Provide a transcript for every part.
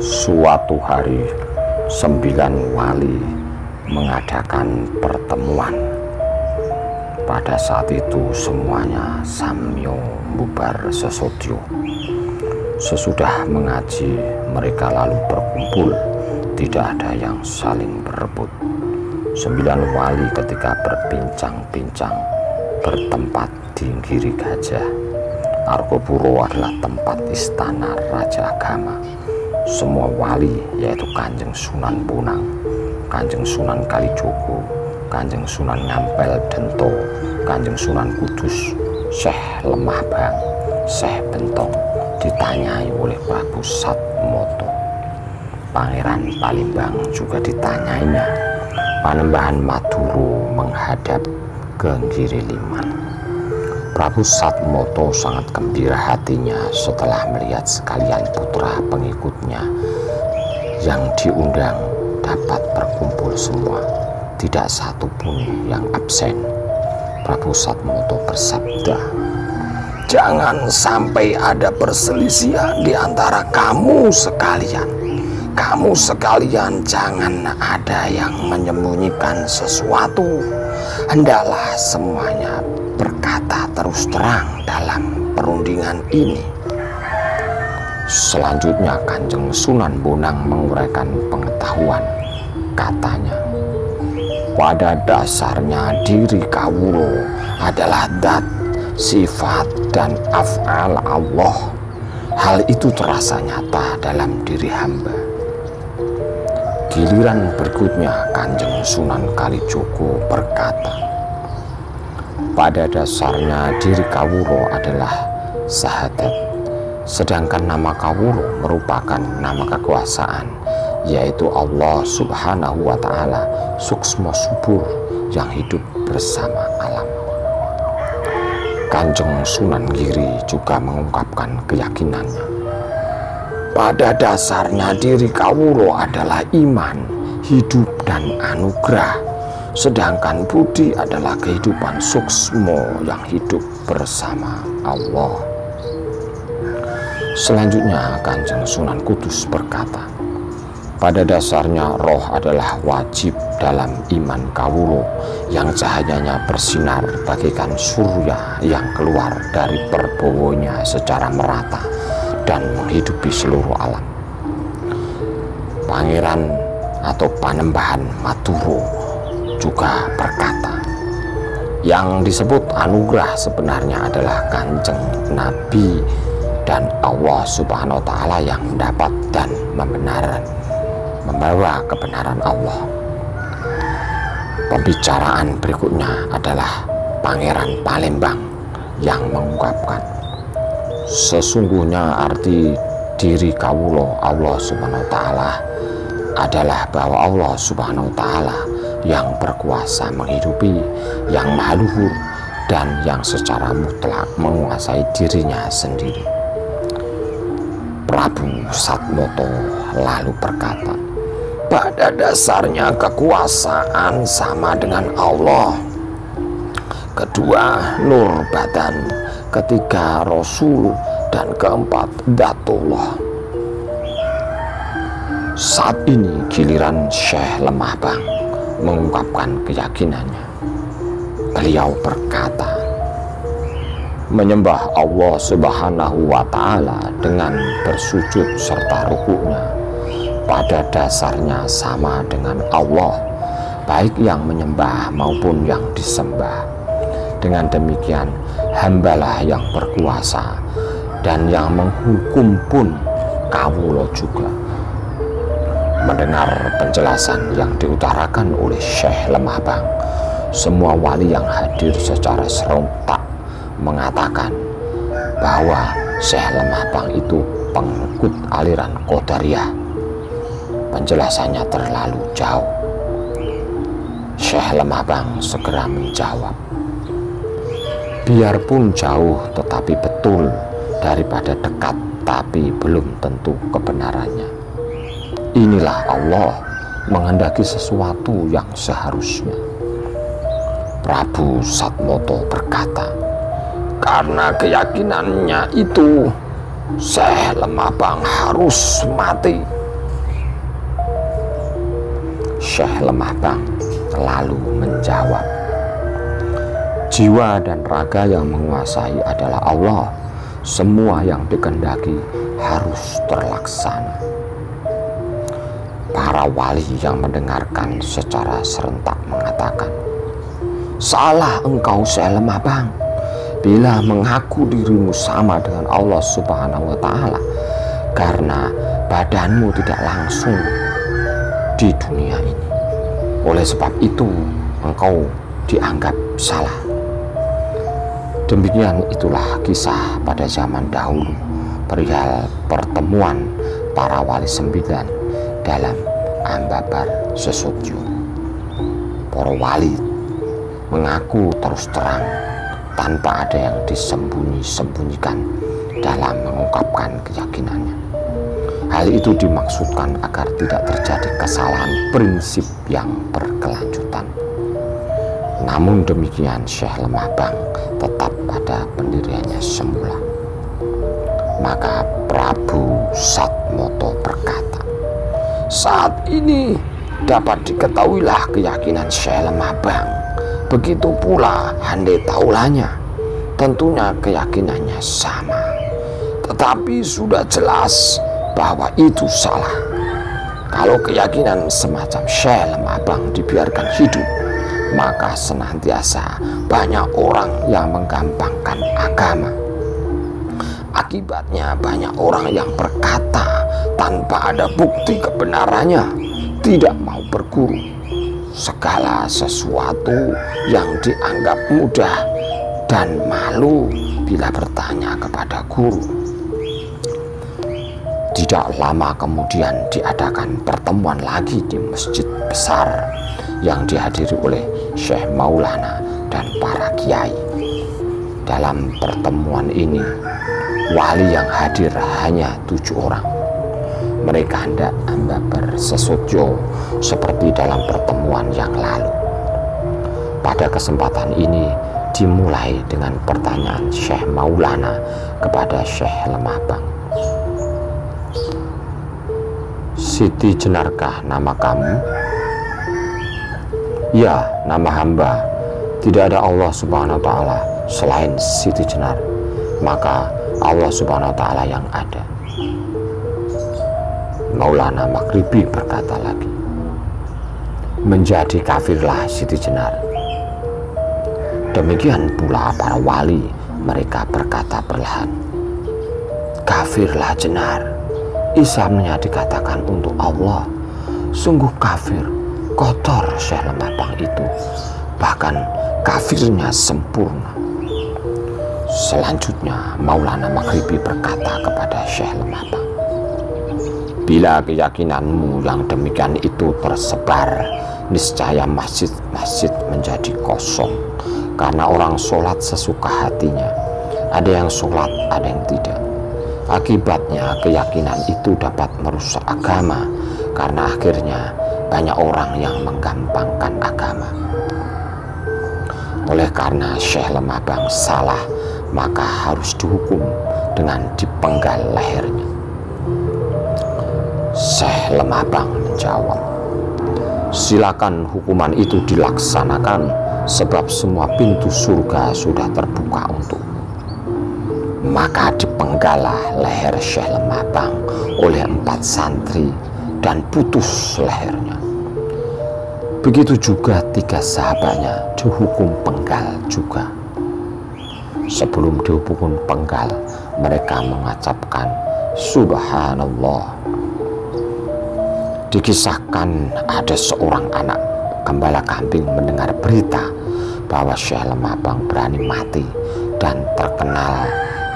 Suatu hari, 9 wali mengadakan pertemuan. Pada saat itu semuanya samyo bubar sesodyo. Sesudah mengaji, mereka lalu berkumpul. Tidak ada yang saling berebut. 9 wali ketika berbincang-bincang bertempat di Giri Gajah. Argopuro adalah tempat istana Raja Agama. Semua wali, yaitu Kanjeng Sunan Bonang, Kanjeng Sunan Kalijogo, Kanjeng Sunan Ngampel Dento, Kanjeng Sunan Kudus, Syekh Lemah Bang, Syekh Bentong, ditanyai oleh Prabu Satmoto. Pangeran Palembang juga ditanyainya. Panembahan Maduro menghadap ke Giri Liman. Prabu Satmoto sangat gembira hatinya setelah melihat sekalian putra pengikutnya yang diundang dapat berkumpul semua. Tidak satu pun yang absen. Prabu Satmoto bersabda, "Jangan sampai ada perselisihan di antara kamu sekalian. Kamu sekalian jangan ada yang menyembunyikan sesuatu. Hendaklah semuanya berkata terus terang dalam perundingan ini." Selanjutnya Kanjeng Sunan Bonang menguraikan pengetahuan. Katanya, pada dasarnya diri kawula adalah dat, sifat, dan af'al Allah. Hal itu terasa nyata dalam diri hamba. Giliran berikutnya Kanjeng Sunan Kalijogo berkata, pada dasarnya diri kawula adalah sahadat, sedangkan nama kawula merupakan nama kekuasaan, yaitu Allah Subhanahu wa Ta'ala suksma subur yang hidup bersama alam. Kanjeng Sunan Giri juga mengungkapkan keyakinannya. Pada dasarnya diri kawula adalah iman, hidup, dan anugerah, sedangkan budi adalah kehidupan suksmo yang hidup bersama Allah. Selanjutnya Kanjeng Sunan Kudus berkata, pada dasarnya roh adalah wajib dalam iman kawula yang cahayanya bersinar bagaikan surya yang keluar dari perbowonya secara merata dan menghidupi seluruh alam. Pangeran atau Panembahan Maduro juga berkata, yang disebut anugerah sebenarnya adalah Kanjeng Nabi dan Allah Subhanahu wa Ta'ala yang mendapat dan membawa kebenaran Allah. Pembicaraan berikutnya adalah Pangeran Palembang yang mengungkapkan, sesungguhnya arti diri kawula Allah Subhanahu wa Ta'ala adalah bahwa Allah Subhanahu wa Ta'ala yang berkuasa menghidupi, yang maha luhur, dan yang secara mutlak menguasai dirinya sendiri. Prabu Satmoto lalu berkata, pada dasarnya kekuasaan sama dengan Allah. Kedua, nur badan. Ketiga, Rasul. Dan keempat, Datullah. Saat ini giliran Syekh Lemah Bang mengungkapkan keyakinannya. Beliau berkata, menyembah Allah Subhanahu wa Ta'ala dengan bersujud serta rukuknya pada dasarnya sama dengan Allah, baik yang menyembah maupun yang disembah. Dengan demikian hambalah yang berkuasa, dan yang menghukum pun kawula juga. Mendengar penjelasan yang diutarakan oleh Syekh Lemah Bang, semua wali yang hadir secara serentak mengatakan bahwa Syekh Lemah Bang itu pengikut aliran Qadariyah. Penjelasannya terlalu jauh. Syekh Lemah Bang segera menjawab, biarpun jauh tetapi betul, daripada dekat tapi belum tentu kebenarannya. Inilah Allah menghendaki sesuatu yang seharusnya. Prabu Satmoto berkata, karena keyakinannya itu, Syekh Lemah Bang harus mati. Syekh Lemahbang lalu menjawab, jiwa dan raga yang menguasai adalah Allah. Semua yang dikehendaki harus terlaksana. Para wali yang mendengarkan secara serentak mengatakan, salah engkau Syekh Lemahbang bila mengaku dirimu sama dengan Allah Subhanahu wa Ta'ala, karena badanmu tidak langsung di dunia ini. Oleh sebab itu engkau dianggap salah. Demikian itulah kisah pada zaman dahulu perihal pertemuan para wali 9 dalam Ambabar Sesotjo. Para wali mengaku terus terang tanpa ada yang disembunyi-sembunyikan dalam mengungkapkan keyakinannya. Hal itu dimaksudkan agar tidak terjadi kesalahan prinsip yang berkelanjutan. Namun demikian, Syekh Lemahbang tetap pada pendiriannya semula. Maka Prabu Satmoto berkata, saat ini dapat diketahuilah keyakinan Syekh Lemahbang. Begitu pula Hande Taulanya, tentunya keyakinannya sama. Tetapi sudah jelas bahwa itu salah. Kalau keyakinan semacam Syekh Lemahbang dibiarkan hidup, maka senantiasa banyak orang yang menggampangkan agama. Akibatnya banyak orang yang berkata tanpa ada bukti kebenarannya, tidak mau berguru. Segala sesuatu yang dianggap mudah dan malu bila bertanya kepada guru. Tidak lama kemudian diadakan pertemuan lagi di masjid besar yang dihadiri oleh Syekh Maulana dan para kiai. Dalam pertemuan ini, wali yang hadir hanya 7 orang. Mereka hendak Ambabar Sesotjo seperti dalam pertemuan yang lalu. Pada kesempatan ini dimulai dengan pertanyaan Syekh Maulana kepada Syekh Lemahbang. Siti Jenarkah nama kamu? Ya, nama hamba. Tidak ada Allah Subhanahu wa Ta'ala selain Siti Jenar, maka Allah Subhanahu wa Ta'ala yang ada. Maulana Maghribi berkata lagi, menjadi kafirlah Siti Jenar. Demikian pula para wali, mereka berkata perlahan, kafirlah Jenar. Islamnya dikatakan untuk Allah. Sungguh kafir, kotor Syekh Lemahbang itu, bahkan kafirnya sempurna. Selanjutnya Maulana Maghribi berkata kepada Syekh Lemahbang, bila keyakinanmu yang demikian itu tersebar, niscaya masjid-masjid menjadi kosong karena orang sholat sesuka hatinya. Ada yang sholat, ada yang tidak. Akibatnya keyakinan itu dapat merusak agama, karena akhirnya banyak orang yang menggampangkan agama. Oleh karena Syekh Lemahbang salah, maka harus dihukum dengan dipenggal lehernya. Syekh Lemahbang menjawab, silakan hukuman itu dilaksanakan, sebab semua pintu surga sudah terbuka untukmu. Maka dipenggalah leher Syekh Lemahbang oleh 4 santri dan putus lehernya. Begitu juga 3 sahabatnya dihukum penggal juga. Sebelum dihukum penggal, mereka mengucapkan Subhanallah. Dikisahkan ada seorang anak gembala kambing mendengar berita bahwa Syekh Lemahbang berani mati dan terkenal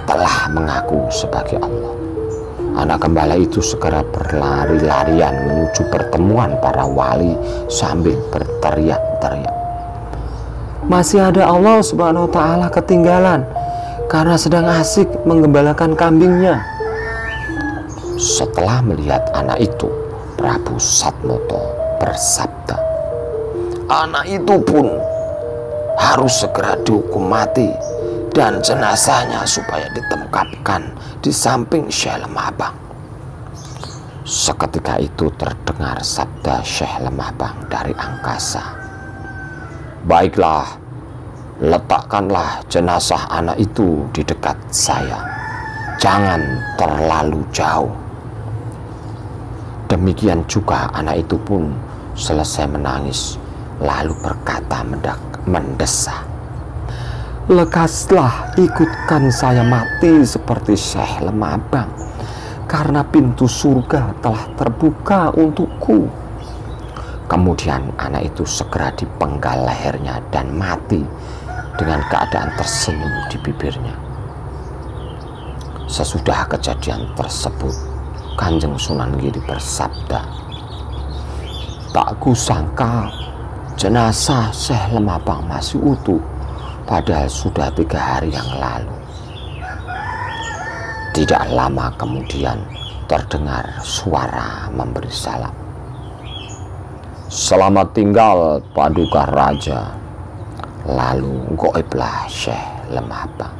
telah mengaku sebagai Allah. Anak gembala itu segera berlari-larian menuju pertemuan para wali sambil berteriak-teriak, masih ada Allah Subhanahu wa Ta'ala ketinggalan karena sedang asik menggembalakan kambingnya. Setelah melihat anak itu, Prabu Satmoto bersabda, anak itu pun harus segera dihukum mati dan jenazahnya supaya ditempatkan di samping Syekh Lemahbang. Seketika itu terdengar sabda Syekh Lemah Bang dari angkasa. "Baiklah, letakkanlah jenazah anak itu di dekat saya. Jangan terlalu jauh." Demikian juga anak itu pun selesai menangis, lalu berkata mendesah, "Lekaslah, ikutkan saya mati seperti Syekh Lemah Bang, karena pintu surga telah terbuka untukku." Kemudian anak itu segera dipenggal lehernya dan mati dengan keadaan tersenyum di bibirnya. Sesudah kejadian tersebut, Kanjeng Sunan Giri bersabda, "Tak kusangka jenazah Syekh Lemah Bang masih utuh, padahal sudah 3 hari yang lalu." Tidak lama kemudian terdengar suara memberi salam. "Selamat tinggal Paduka Raja." Lalu goiblah Syekh Lemah Bang.